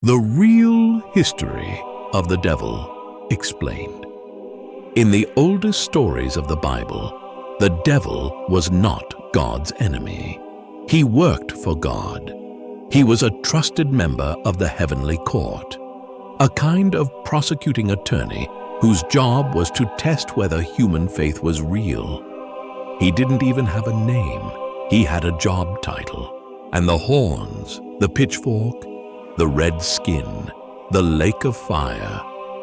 The real history of the devil explained. In the oldest stories of the Bible, the devil was not God's enemy. He worked for God. He was a trusted member of the heavenly court, a kind of prosecuting attorney whose job was to test whether human faith was real. He didn't even have a name. He had a job title. And the horns, the pitchfork, the red skin, the lake of fire,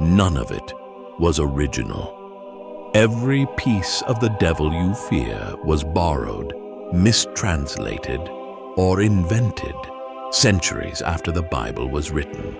none of it was original. Every piece of the devil you fear was borrowed, mistranslated, or invented centuries after the Bible was written.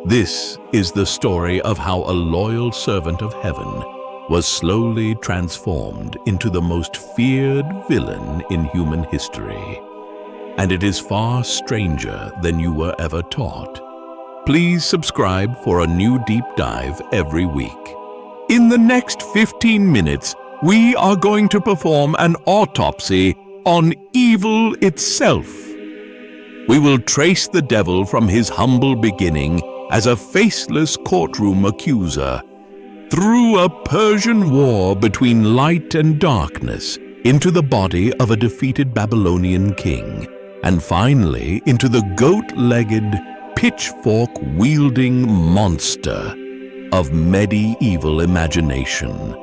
This is the story of how a loyal servant of heaven was slowly transformed into the most feared villain in human history. And it is far stranger than you were ever taught. Please subscribe for a new deep dive every week. In the next 15 minutes, we are going to perform an autopsy on evil itself. We will trace the devil from his humble beginning as a faceless courtroom accuser, through a Persian war between light and darkness, into the body of a defeated Babylonian king, and finally into the goat-legged, pitchfork-wielding monster of medieval imagination.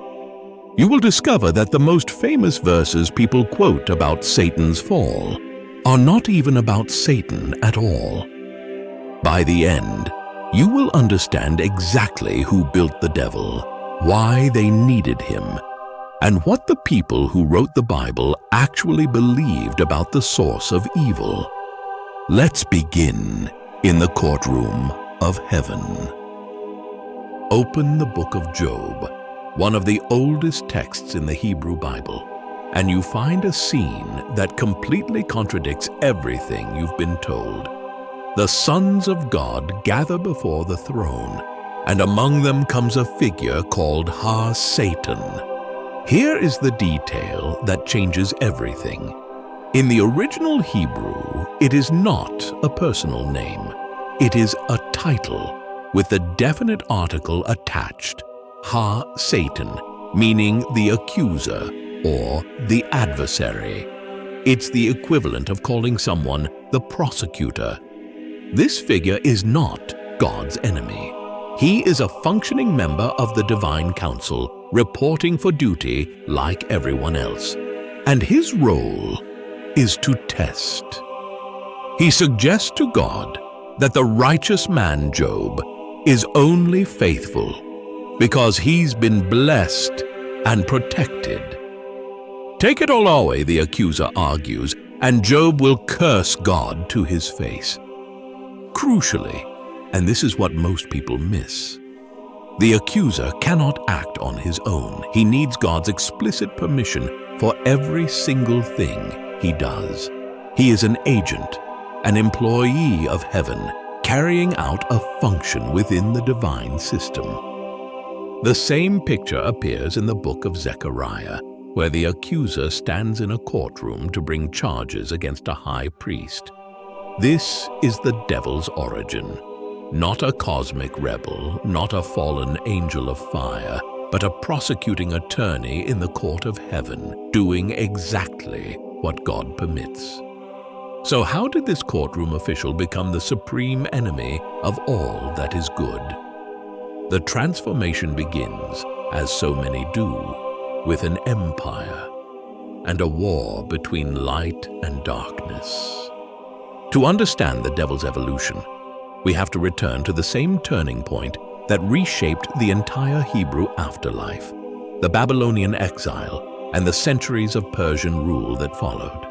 You will discover that the most famous verses people quote about Satan's fall are not even about Satan at all. By the end, you will understand exactly who built the devil, why they needed him, and what the people who wrote the Bible actually believed about the source of evil. Let's begin in the courtroom of heaven. Open the book of Job, one of the oldest texts in the Hebrew Bible, and you find a scene that completely contradicts everything you've been told. The sons of God gather before the throne, and among them comes a figure called Satan. Here is the detail that changes everything. In the original Hebrew, it is not a personal name. It is a title with the definite article attached, Satan, meaning the accuser or the adversary. It's the equivalent of calling someone the prosecutor. This figure is not God's enemy. He is a functioning member of the divine council, reporting for duty like everyone else. And his role is to test. He suggests to God that the righteous man, Job, is only faithful because he's been blessed and protected. Take it all away, the accuser argues, and Job will curse God to his face. Crucially, and this is what most people miss, the accuser cannot act on his own. He needs God's explicit permission for every single thing he does. He is an agent, an employee of heaven, carrying out a function within the divine system. The same picture appears in the book of Zechariah, where the accuser stands in a courtroom to bring charges against a high priest. This is the devil's origin. Not a cosmic rebel, not a fallen angel of fire, but a prosecuting attorney in the court of heaven, doing exactly what God permits. So how did this courtroom official become the supreme enemy of all that is good? The transformation begins, as so many do, with an empire and a war between light and darkness. To understand the devil's evolution, we have to return to the same turning point that reshaped the entire Hebrew afterlife, the Babylonian exile and the centuries of Persian rule that followed.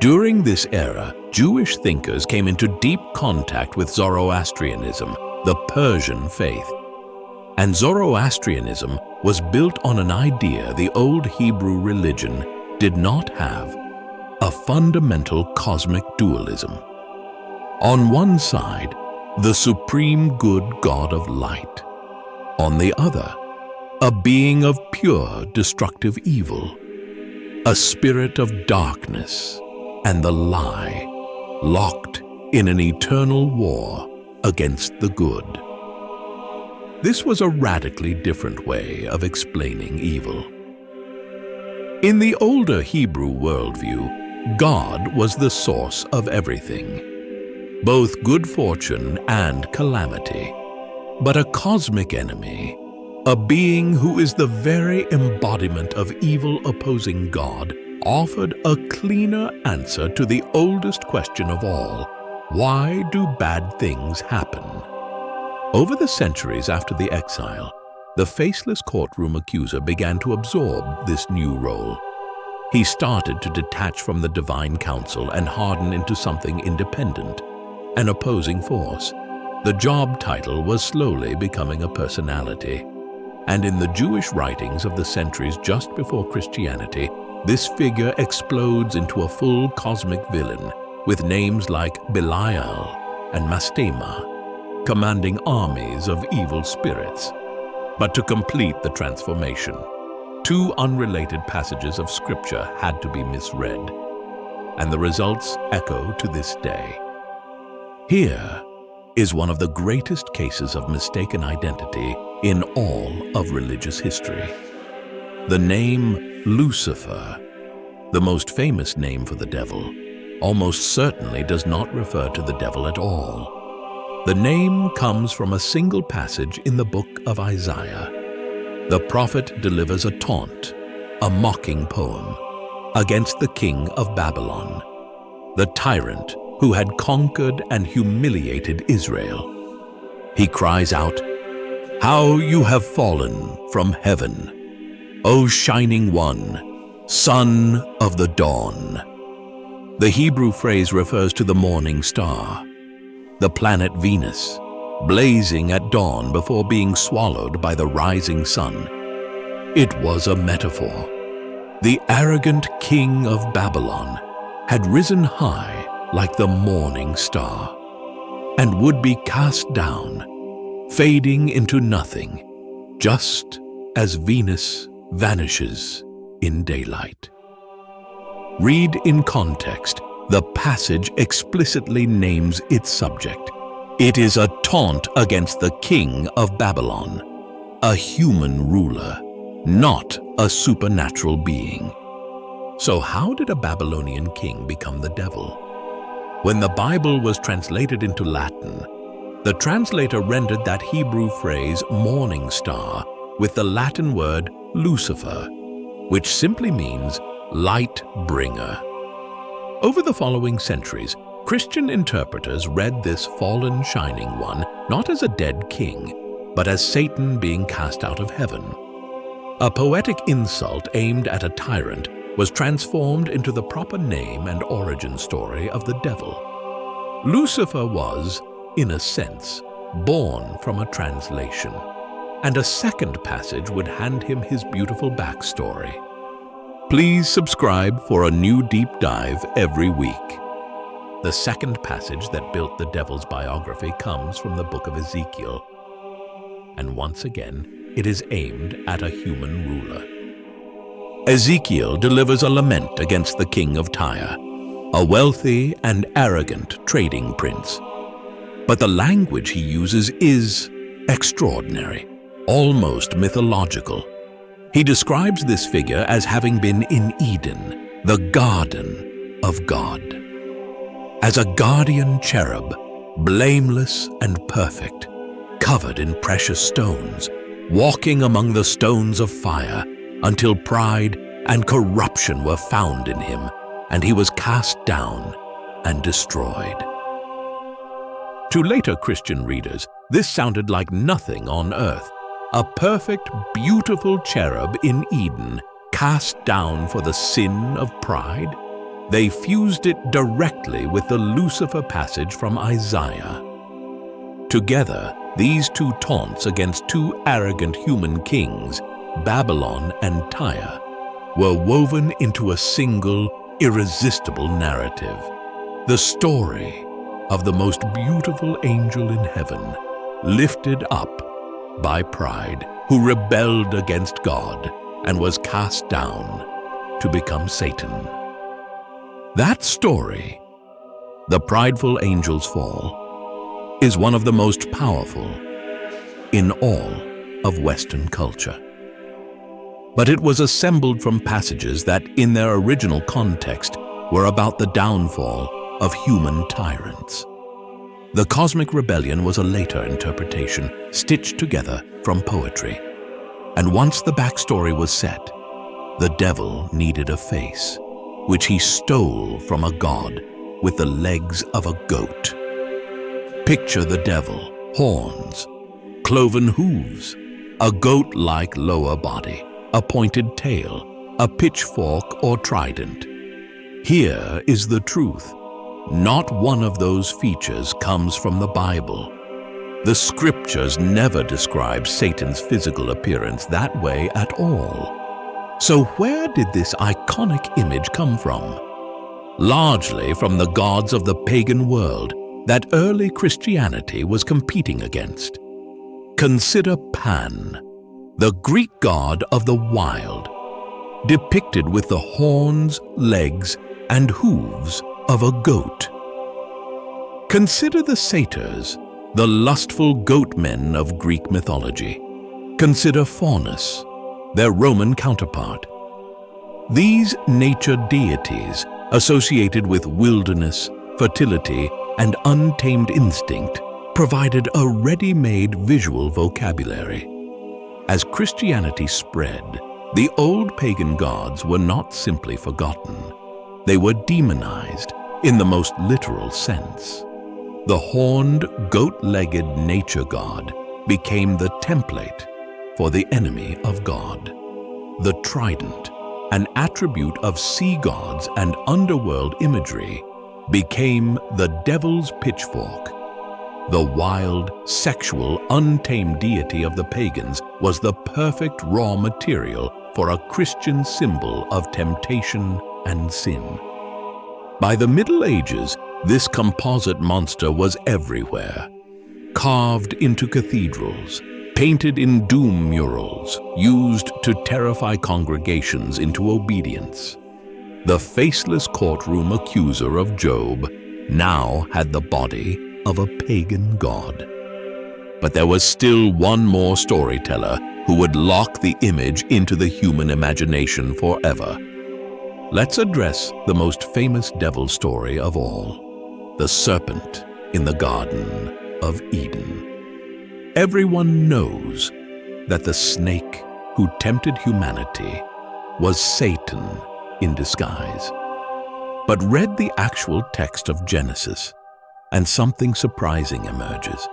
During this era, Jewish thinkers came into deep contact with Zoroastrianism, the Persian faith. And Zoroastrianism was built on an idea the old Hebrew religion did not have: a fundamental cosmic dualism. On one side, the supreme good God of light. On the other, a being of pure destructive evil, a spirit of darkness and the lie, locked in an eternal war against the good. This was a radically different way of explaining evil. In the older Hebrew worldview, God was the source of everything, both good fortune and calamity. But a cosmic enemy, a being who is the very embodiment of evil opposing God, offered a cleaner answer to the oldest question of all: why do bad things happen? Over the centuries after the exile, the faceless courtroom accuser began to absorb this new role. He started to detach from the divine counsel and harden into something independent, an opposing force. The job title was slowly becoming a personality, and in the Jewish writings of the centuries just before Christianity, this figure explodes into a full cosmic villain with names like Belial and Mastema, commanding armies of evil spirits. But to complete the transformation, two unrelated passages of Scripture had to be misread, and the results echo to this day. Here is one of the greatest cases of mistaken identity in all of religious history. The name Lucifer, the most famous name for the devil, almost certainly does not refer to the devil at all. The name comes from a single passage in the book of Isaiah. The prophet delivers a taunt, a mocking poem, against the king of Babylon, the tyrant who had conquered and humiliated Israel. He cries out, "How you have fallen from heaven, O shining one, son of the dawn." The Hebrew phrase refers to the morning star, the planet Venus, blazing at dawn before being swallowed by the rising sun. It was a metaphor. The arrogant king of Babylon had risen high like the morning star and would be cast down, fading into nothing, just as Venus vanishes in daylight. Read in context. The passage explicitly names its subject. It is a taunt against the king of Babylon, a human ruler, not a supernatural being. So how did a Babylonian king become the devil? When the Bible was translated into Latin, the translator rendered that Hebrew phrase morning star with the Latin word Lucifer, which simply means light bringer. Over the following centuries, Christian interpreters read this fallen shining one not as a dead king, but as Satan being cast out of heaven. A poetic insult aimed at a tyrant was transformed into the proper name and origin story of the devil. Lucifer was, in a sense, born from a translation, and a second passage would hand him his beautiful backstory. Please subscribe for a new deep dive every week. The second passage that built the devil's biography comes from the book of Ezekiel, and once again, it is aimed at a human ruler. Ezekiel delivers a lament against the king of Tyre, a wealthy and arrogant trading prince. But the language he uses is extraordinary, almost mythological. He describes this figure as having been in Eden, the garden of God, as a guardian cherub, blameless and perfect, covered in precious stones, walking among the stones of fire, until pride and corruption were found in him, and he was cast down and destroyed. To later Christian readers, this sounded like nothing on earth. A perfect, beautiful cherub in Eden, cast down for the sin of pride? They fused it directly with the Lucifer passage from Isaiah. Together, these two taunts against two arrogant human kings, Babylon and Tyre, were woven into a single, irresistible narrative. The story of the most beautiful angel in heaven, lifted up by pride, who rebelled against God and was cast down to become Satan. That story, the prideful angel's fall, is one of the most powerful in all of Western culture. But it was assembled from passages that, in their original context, were about the downfall of human tyrants. The Cosmic Rebellion was a later interpretation, stitched together from poetry. And once the backstory was set, the devil needed a face, which he stole from a god with the legs of a goat. Picture the devil, horns, cloven hooves, a goat-like lower body, a pointed tail, a pitchfork or trident. Here is the truth. Not one of those features comes from the Bible. The scriptures never describe Satan's physical appearance that way at all. So where did this iconic image come from? Largely from the gods of the pagan world that early Christianity was competing against. Consider Pan, the Greek god of the wild, depicted with the horns, legs, and hooves of a goat. Consider the satyrs, the lustful goat men of Greek mythology. Consider Faunus, their Roman counterpart. These nature deities, associated with wilderness, fertility, and untamed instinct, provided a ready-made visual vocabulary. As Christianity spread, the old pagan gods were not simply forgotten. They were demonized in the most literal sense. The horned, goat-legged nature god became the template for the enemy of God. The trident, an attribute of sea gods and underworld imagery, became the devil's pitchfork. The wild, sexual, untamed deity of the pagans was the perfect raw material for a Christian symbol of temptation and sin. By the Middle Ages, this composite monster was everywhere. Carved into cathedrals, painted in doom murals, used to terrify congregations into obedience. The faceless courtroom accuser of Job now had the body of a pagan god. But there was still one more storyteller who would lock the image into the human imagination forever. Let's address the most famous devil story of all, the serpent in the Garden of Eden. Everyone knows that the snake who tempted humanity was Satan in disguise. But read the actual text of Genesis, and something surprising emerges.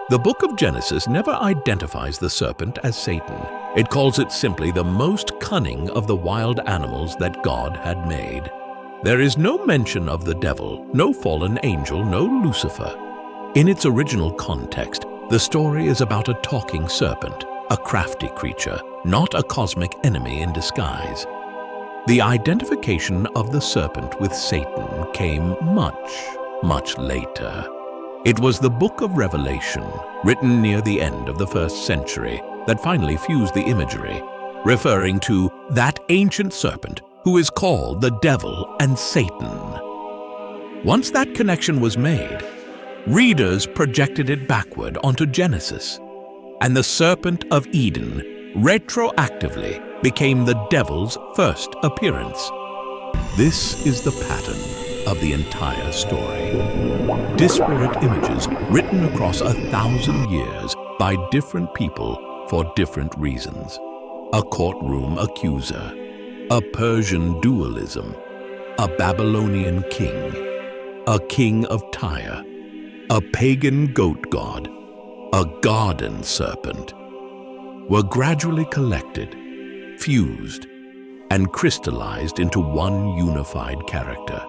The book of Genesis never identifies the serpent as Satan. It calls it simply the most cunning of the wild animals that God had made. There is no mention of the devil, no fallen angel, no Lucifer. In its original context, the story is about a talking serpent, a crafty creature, not a cosmic enemy in disguise. The identification of the serpent with Satan came much later. It was the book of Revelation, written near the end of the 1st century, that finally fused the imagery, referring to that ancient serpent who is called the devil and Satan. Once that connection was made, readers projected it backward onto Genesis, and the serpent of Eden retroactively became the devil's first appearance. This is the pattern of the entire story. Disparate images written across 1,000 years by different people for different reasons. A courtroom accuser, a Persian dualism, a Babylonian king, a king of Tyre, a pagan goat god, a garden serpent, were gradually collected, fused, and crystallized into one unified character.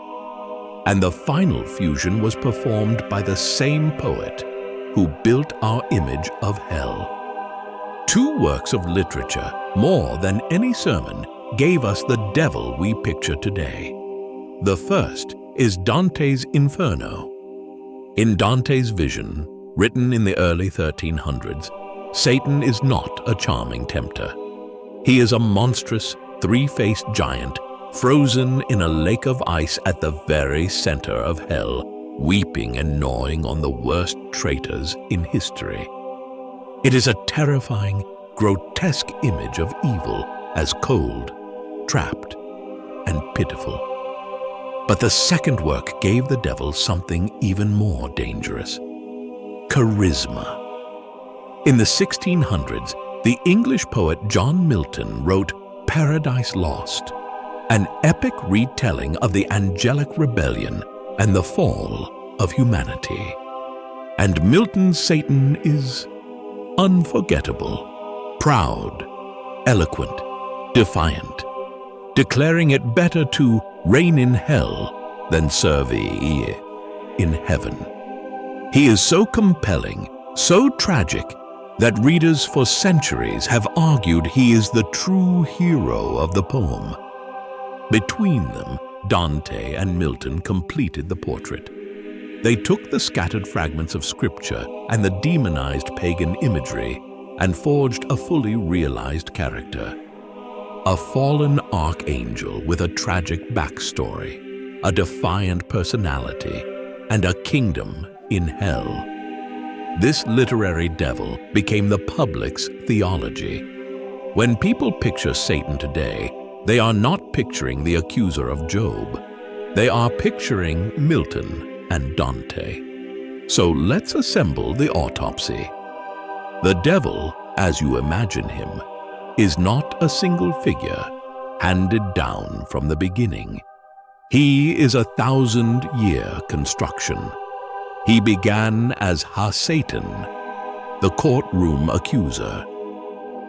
And the final fusion was performed by the same poet who built our image of hell. Two works of literature, more than any sermon, gave us the devil we picture today. The first is Dante's Inferno. In Dante's vision, written in the early 1300s, Satan is not a charming tempter. He is a monstrous, three-faced giant, frozen in a lake of ice at the very center of hell, weeping and gnawing on the worst traitors in history. It is a terrifying, grotesque image of evil as cold, trapped, and pitiful. But the second work gave the devil something even more dangerous: charisma. In the 1600s, the English poet John Milton wrote Paradise Lost, an epic retelling of the angelic rebellion and the fall of humanity. And Milton's Satan is unforgettable, proud, eloquent, defiant, declaring it better to reign in hell than serve in heaven. He is so compelling, so tragic, that readers for centuries have argued he is the true hero of the poem. Between them, Dante and Milton completed the portrait. They took the scattered fragments of scripture and the demonized pagan imagery and forged a fully realized character. A fallen archangel with a tragic backstory, a defiant personality, and a kingdom in hell. This literary devil became the public's theology. When people picture Satan today, they are not picturing the accuser of Job. They are picturing Milton and Dante. So let's assemble the autopsy. The devil, as you imagine him, is not a single figure handed down from the beginning. He is a 1,000-year construction. He began as Ha-Satan, the courtroom accuser,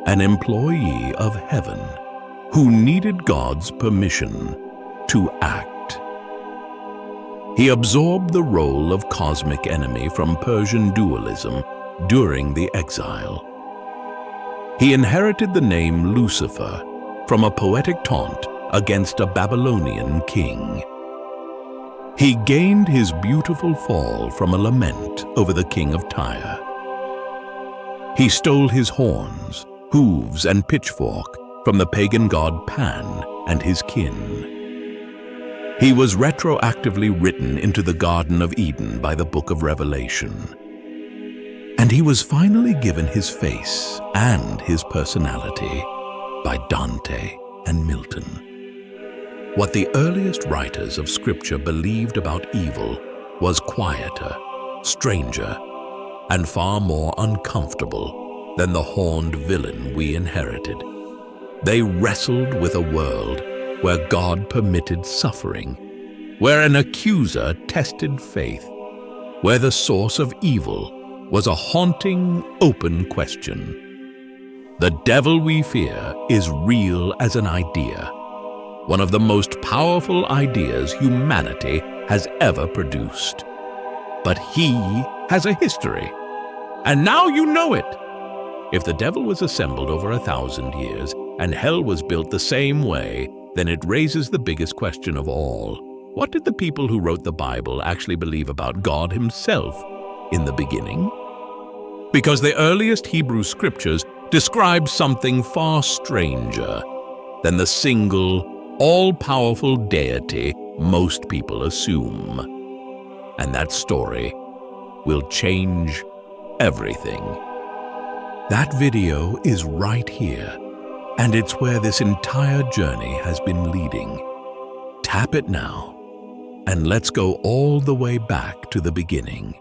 an employee of heaven who needed God's permission to act. He absorbed the role of cosmic enemy from Persian dualism during the exile. He inherited the name Lucifer from a poetic taunt against a Babylonian king. He gained his beautiful fall from a lament over the king of Tyre. He stole his horns, hooves, and pitchfork from the pagan god Pan and his kin. He was retroactively written into the Garden of Eden by the Book of Revelation. And he was finally given his face and his personality by Dante and Milton. What the earliest writers of Scripture believed about evil was quieter, stranger, and far more uncomfortable than the horned villain we inherited. They wrestled with a world where God permitted suffering, where an accuser tested faith, where the source of evil was a haunting, open question. The devil we fear is real as an idea, one of the most powerful ideas humanity has ever produced. But he has a history, and now you know it. If the devil was assembled over 1,000 years and hell was built the same way, then it raises the biggest question of all. What did the people who wrote the Bible actually believe about God himself in the beginning? Because the earliest Hebrew scriptures describe something far stranger than the single, all-powerful deity most people assume. And that story will change everything. That video is right here, and it's where this entire journey has been leading. Tap it now, and let's go all the way back to the beginning.